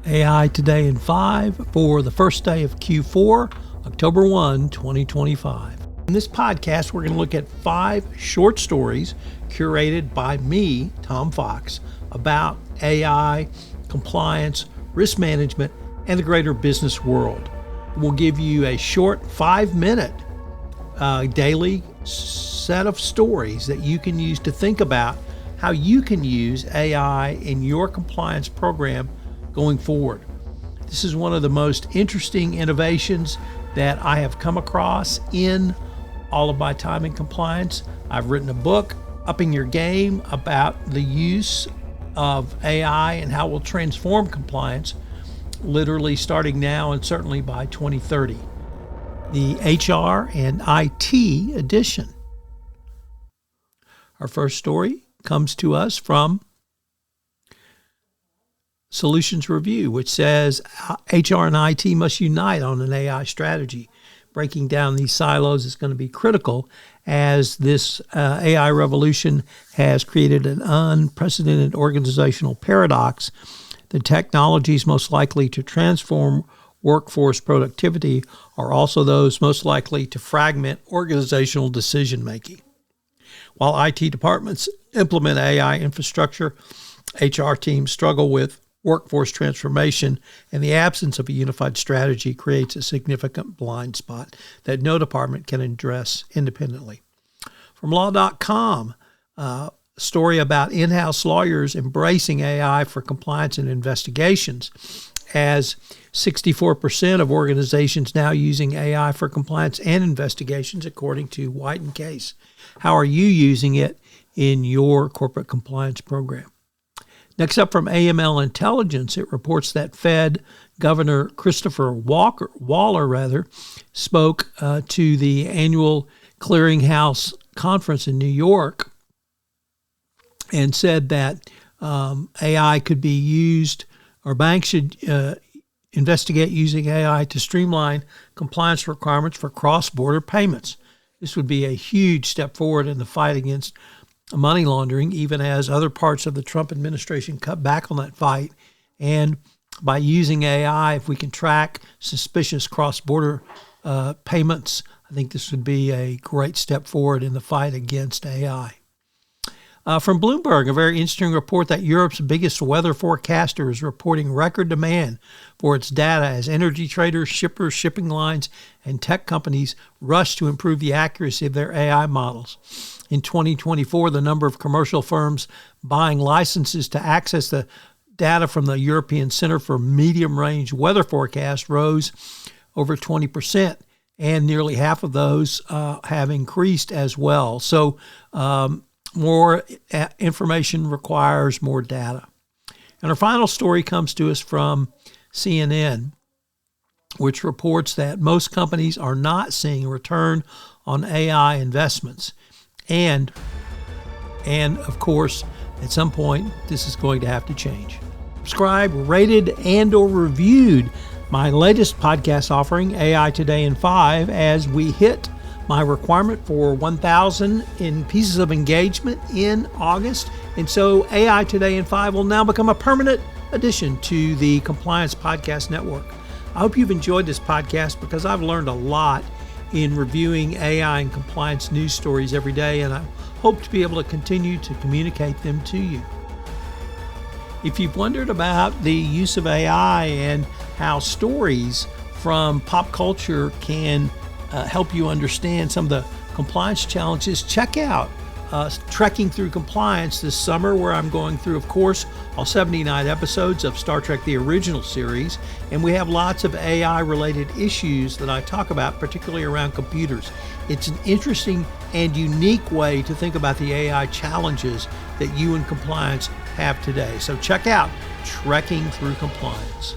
AI Today in 5 for the first day of Q4, October 1, 2025. In this podcast, we're going to look at 5 short stories curated by me, Tom Fox, about AI, compliance, risk management, and the greater business world. We'll give you a short 5-minute daily set of stories that you can use to think about how you can use AI in your compliance program going forward. This is one of the most interesting innovations that I have come across in all of my time in compliance. I've written a book, Upping Your Game, about the use of AI and how it will transform compliance, literally starting now and certainly by 2030. The HR and IT edition. Our first story comes to us from Solutions Review, which says HR and IT must unite on an AI strategy. Breaking down these silos is going to be critical as this AI revolution has created an unprecedented organizational paradox. The technologies most likely to transform workforce productivity are also those most likely to fragment organizational decision-making. While IT departments implement AI infrastructure, HR teams struggle with workforce transformation, and the absence of a unified strategy creates a significant blind spot that no department can address independently. From Law.com, a story about in-house lawyers embracing AI for compliance and investigations, as 64% of organizations now using AI for compliance and investigations, according to White and Case. How are you using it in your corporate compliance program? Next up from AML Intelligence, it reports that Fed Governor Christopher Waller spoke to the annual Clearinghouse Conference in New York and said that AI could be used, or banks should investigate using AI to streamline compliance requirements for cross-border payments. This would be a huge step forward in the fight against money laundering, even as other parts of the Trump administration cut back on that fight. And by using AI, if we can track suspicious cross-border payments, I think this would be a great step forward in the fight against AI. From Bloomberg, a very interesting report that Europe's biggest weather forecaster is reporting record demand for its data as energy traders, shippers, shipping lines, and tech companies rush to improve the accuracy of their AI models. In 2024, the number of commercial firms buying licenses to access the data from the European Center for Medium-Range Weather Forecast rose over 20%, and nearly half of those have increased as well. So more information requires more data. And our final story comes to us from CNN, which reports that most companies are not seeing a return on AI investments. And of course, at some point, this is going to have to change. Subscribe, rated, and or reviewed my latest podcast offering, AI Today in 5, as we hit my requirement for 1,000 in pieces of engagement in August. And so AI Today in 5 will now become a permanent addition to the Compliance Podcast Network. I hope you've enjoyed this podcast because I've learned a lot in reviewing AI and compliance news stories every day, and I hope to be able to continue to communicate them to you. If you've wondered about the use of AI and how stories from pop culture can help you understand some of the compliance challenges, check out Trekking Through Compliance this summer, where I'm going through, of course, all 79 episodes of Star Trek, the original series. And we have lots of AI-related issues that I talk about, particularly around computers. It's an interesting and unique way to think about the AI challenges that you in compliance have today. So check out Trekking Through Compliance.